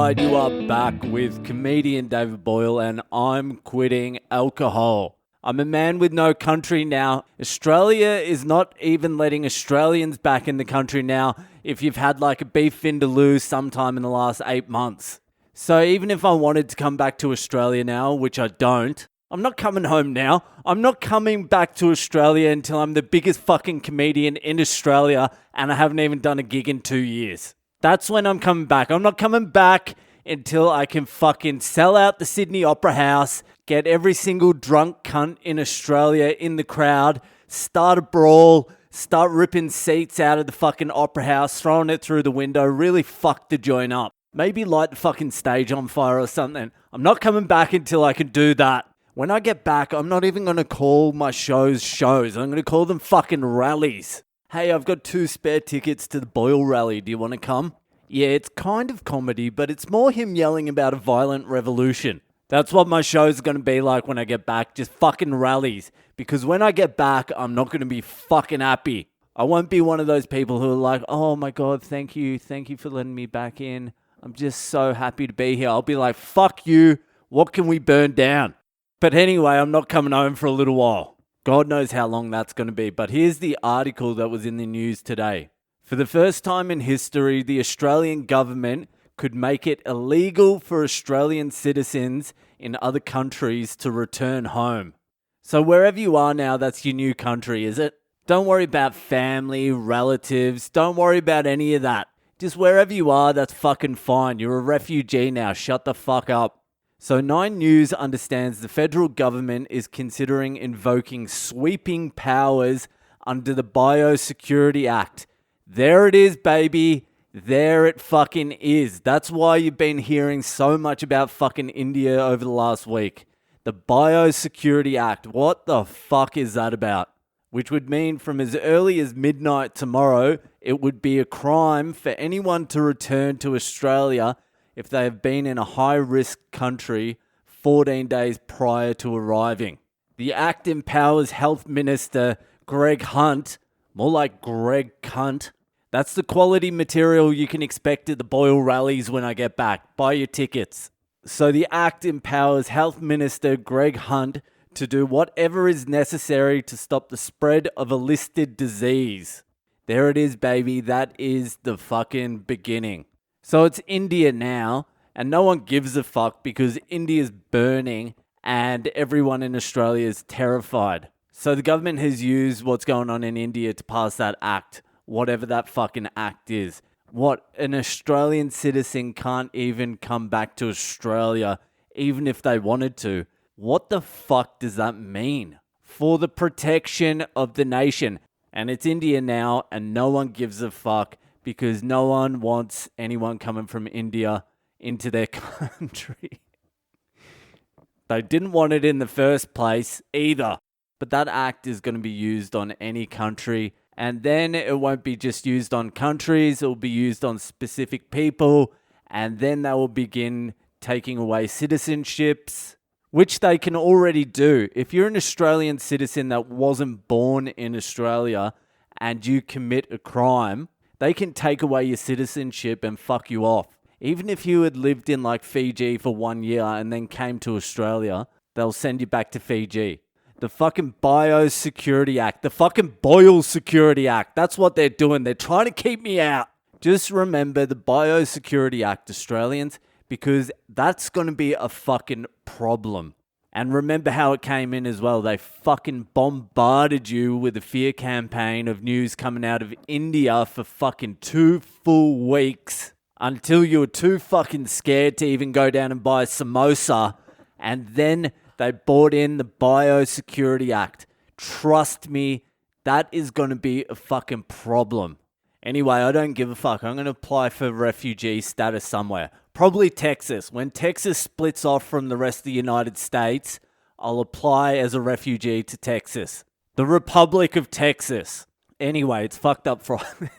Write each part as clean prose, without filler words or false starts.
Alright, you are back with comedian David Boyle, and I'm quitting alcohol. I'm a man with no country now. Australia is not even letting Australians back in the country now if you've had like a beef vindaloo sometime in the last 8 months. So even if I wanted to come back to Australia now, which I don't, I'm not coming home now. I'm not coming back to Australia until I'm the biggest fucking comedian in Australia and I haven't even done a gig in 2 years. That's when I'm coming back. I'm not coming back until I can fucking sell out the Sydney Opera House, get every single drunk cunt in Australia in the crowd, start a brawl, start ripping seats out of the fucking Opera House, throwing it through the window, really fuck the joint up. Maybe light the fucking stage on fire or something. I'm not coming back until I can do that. When I get back, I'm not even going to call my shows. I'm going to call them fucking rallies. Hey, I've got 2 spare tickets to the Boyle rally. Do you want to come? Yeah, it's kind of comedy, but it's more him yelling about a violent revolution. That's what my show's going to be like when I get back. Just fucking rallies. Because when I get back, I'm not going to be fucking happy. I won't be one of those people who are like, oh my God, thank you for letting me back in. I'm just so happy to be here. I'll be like, fuck you. What can we burn down? But anyway, I'm not coming home for a little while. God knows how long that's going to be. But here's the article that was in the news today. For the first time in history, the Australian government could make it illegal for Australian citizens in other countries to return home. So wherever you are now, that's your new country, is it? Don't worry about family, relatives. Don't worry about any of that. Just wherever you are, that's fucking fine. You're a refugee now. Shut the fuck up. So 9 News understands the federal government is considering invoking sweeping powers under the Biosecurity Act. There it is, baby. There it fucking is. That's why you've been hearing so much about fucking India over the last week. The Biosecurity Act. What the fuck is that about? Which would mean from as early as midnight tomorrow, it would be a crime for anyone to return to Australia if they have been in a high-risk country 14 days prior to arriving. The Act empowers Health Minister Greg Hunt, more like Greg Cunt. That's the quality material you can expect at the Boyle rallies when I get back. Buy your tickets. So the Act empowers Health Minister Greg Hunt to do whatever is necessary to stop the spread of a listed disease. There it is, baby. That is the fucking beginning. So it's India now, and no one gives a fuck because India's burning and everyone in Australia is terrified. So the government has used what's going on in India to pass that act, whatever that fucking act is. What, an Australian citizen can't even come back to Australia, even if they wanted to. What the fuck does that mean? For the protection of the nation. And it's India now, and no one gives a fuck. Because no one wants anyone coming from India into their country. They didn't want it in the first place either. But that act is going to be used on any country. And then it won't be just used on countries. It will be used on specific people. And then they will begin taking away citizenships, which they can already do. If you're an Australian citizen that wasn't born in Australia and you commit a crime, they can take away your citizenship and fuck you off. Even if you had lived in like Fiji for 1 year and then came to Australia, they'll send you back to Fiji. The fucking Biosecurity Act, the fucking Boyle Security Act, that's what they're doing. They're trying to keep me out. Just remember the Biosecurity Act, Australians, because that's going to be a fucking problem. And remember how it came in as well. They fucking bombarded you with a fear campaign of news coming out of India for fucking 2 full weeks until you were too fucking scared to even go down and buy a samosa. And then they brought in the Biosecurity Act. Trust me, that is going to be a fucking problem. Anyway, I don't give a fuck. I'm going to apply for refugee status somewhere. Probably Texas. When Texas splits off from the rest of the United States, I'll apply as a refugee to Texas. The Republic of Texas. Anyway, it's fucked up Friday.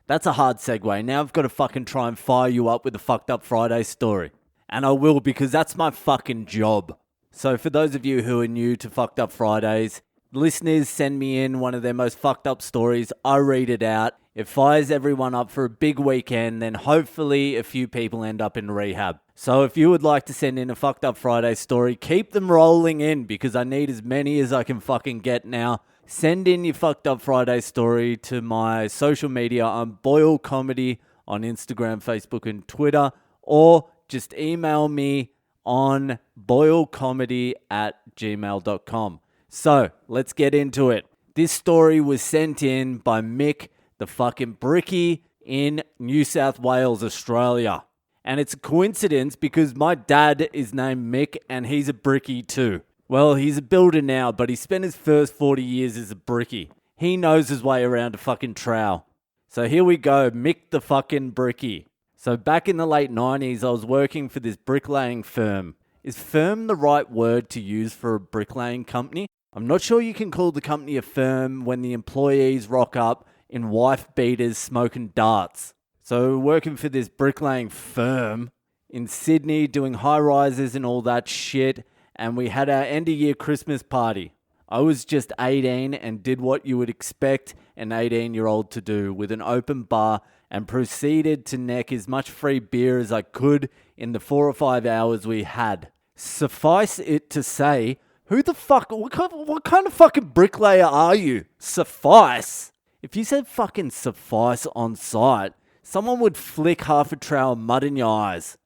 That's a hard segue. Now I've got to fucking try and fire you up with a fucked up Friday story. And I will, because that's my fucking job. So for those of you who are new to Fucked Up Fridays, listeners send me in one of their most fucked up stories. I read it out. It fires everyone up for a big weekend, then hopefully a few people end up in rehab. So if you would like to send in a Fucked Up Friday story, keep them rolling in because I need as many as I can fucking get now. Send in your Fucked Up Friday story to my social media. I'm Boyle Comedy on Instagram, Facebook, and Twitter. Or just email me on boylecomedy@gmail.com. So let's get into it. This story was sent in by Mick, the fucking brickie in New South Wales, Australia. And it's a coincidence because my dad is named Mick and he's a brickie too. Well, he's a builder now, but he spent his first 40 years as a brickie. He knows his way around a fucking trowel. So here we go, Mick the fucking brickie. So back in the late 90s, I was working for this bricklaying firm. Is firm the right word to use for a bricklaying company? I'm not sure you can call the company a firm when the employees rock up in wife beaters smoking darts. So working for this bricklaying firm in Sydney, doing high rises and all that shit, and we had our end of year Christmas party. I was just 18 and did what you would expect an 18-year-old to do with an open bar and proceeded to neck as much free beer as I could in the 4 or 5 hours we had. Suffice it to say, what kind of fucking bricklayer are you? Suffice? If you said fucking suffice on site, someone would flick half a trail of mud in your eyes.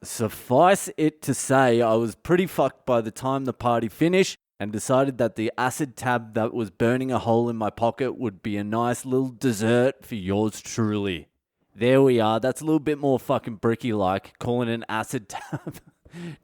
Suffice it to say, I was pretty fucked by the time the party finished and decided that the acid tab that was burning a hole in my pocket would be a nice little dessert for yours truly. There we are. That's a little bit more fucking bricky-like, calling an acid tab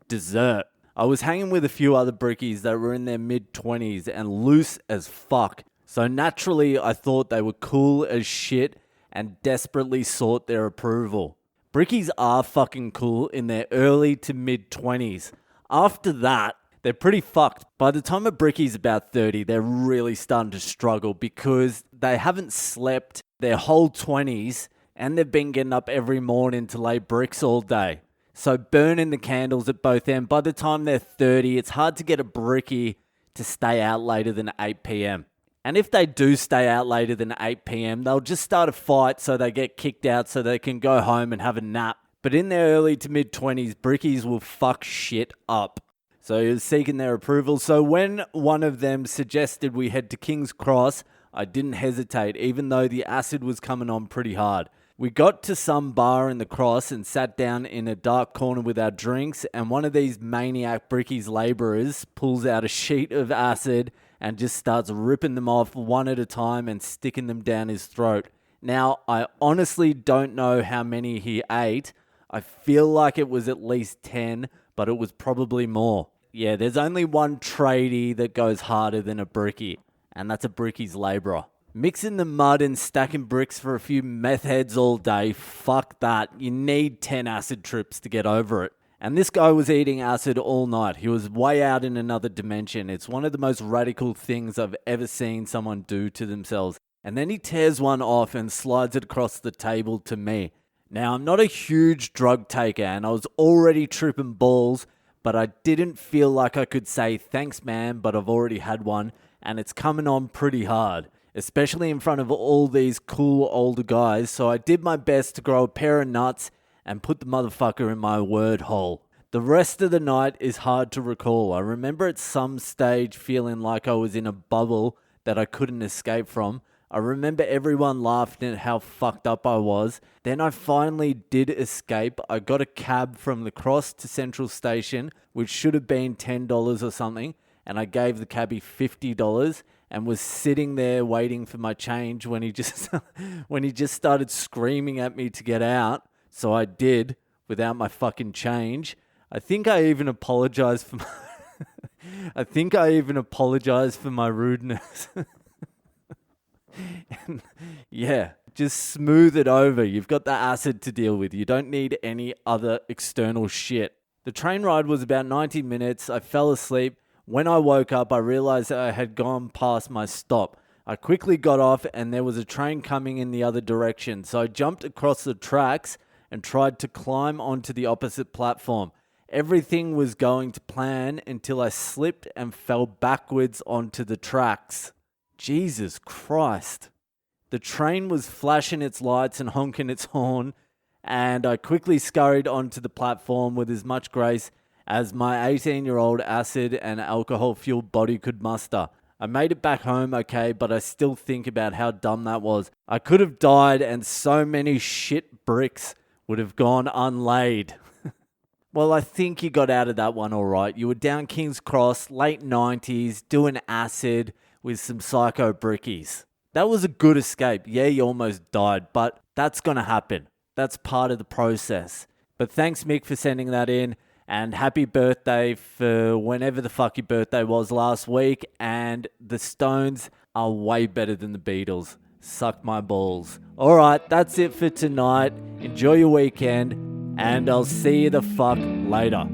dessert. I was hanging with a few other brickies that were in their mid-20s and loose as fuck. So naturally, I thought they were cool as shit and desperately sought their approval. Brickies are fucking cool in their early to mid-20s. After that, they're pretty fucked. By the time a brickie's about 30, they're really starting to struggle because they haven't slept their whole 20s and they've been getting up every morning to lay bricks all day. So burning the candles at both ends. By the time they're 30, it's hard to get a brickie to stay out later than 8 p.m. And if they do stay out later than 8 p.m, they'll just start a fight so they get kicked out so they can go home and have a nap. But in their early to mid-20s, brickies will fuck shit up. So he was seeking their approval. So when one of them suggested we head to King's Cross, I didn't hesitate, even though the acid was coming on pretty hard. We got to some bar in the Cross and sat down in a dark corner with our drinks, and one of these maniac brickies labourers pulls out a sheet of acid and just starts ripping them off one at a time and sticking them down his throat. Now, I honestly don't know how many he ate. I feel like it was at least 10, but it was probably more. Yeah, there's only one tradie that goes harder than a brickie, and that's a brickie's labourer. Mixing the mud and stacking bricks for a few meth heads all day, fuck that. You need 10 acid trips to get over it. And this guy was eating acid all night. He was way out in another dimension. It's one of the most radical things I've ever seen someone do to themselves. And then he tears one off and slides it across the table to me. Now, I'm not a huge drug taker and I was already tripping balls, but I didn't feel like I could say, thanks man, but I've already had one. And it's coming on pretty hard, especially in front of all these cool older guys. So I did my best to grow a pair of nuts and put the motherfucker in my word hole. The rest of the night is hard to recall. I remember at some stage feeling like I was in a bubble that I couldn't escape from. I remember everyone laughing at how fucked up I was. Then I finally did escape. I got a cab from the Cross to Central Station, which should have been $10 or something, and I gave the cabbie $50 and was sitting there waiting for my change when he just started screaming at me to get out. So I did, without my fucking change. I think I even apologized for my rudeness. And yeah, just smooth it over. You've got the acid to deal with. You don't need any other external shit. The train ride was about 90 minutes. I fell asleep. When I woke up, I realized I had gone past my stop. I quickly got off and there was a train coming in the other direction. So I jumped across the tracks and tried to climb onto the opposite platform. Everything was going to plan until I slipped and fell backwards onto the tracks. Jesus Christ. The train was flashing its lights and honking its horn, and I quickly scurried onto the platform with as much grace as my 18-year-old acid and alcohol-fueled body could muster. I made it back home okay, but I still think about how dumb that was. I could have died and so many shit bricks would have gone unlaid. Well, I think you got out of that one all right. You were down King's Cross, late 90s, doing acid with some psycho brickies. That was a good escape. Yeah, you almost died, but that's going to happen. That's part of the process. But thanks, Mick, for sending that in. And happy birthday for whenever the fuck your birthday was last week. And the Stones are way better than the Beatles. Suck my balls. All right, that's it for tonight. Enjoy your weekend. And I'll see you the fuck later.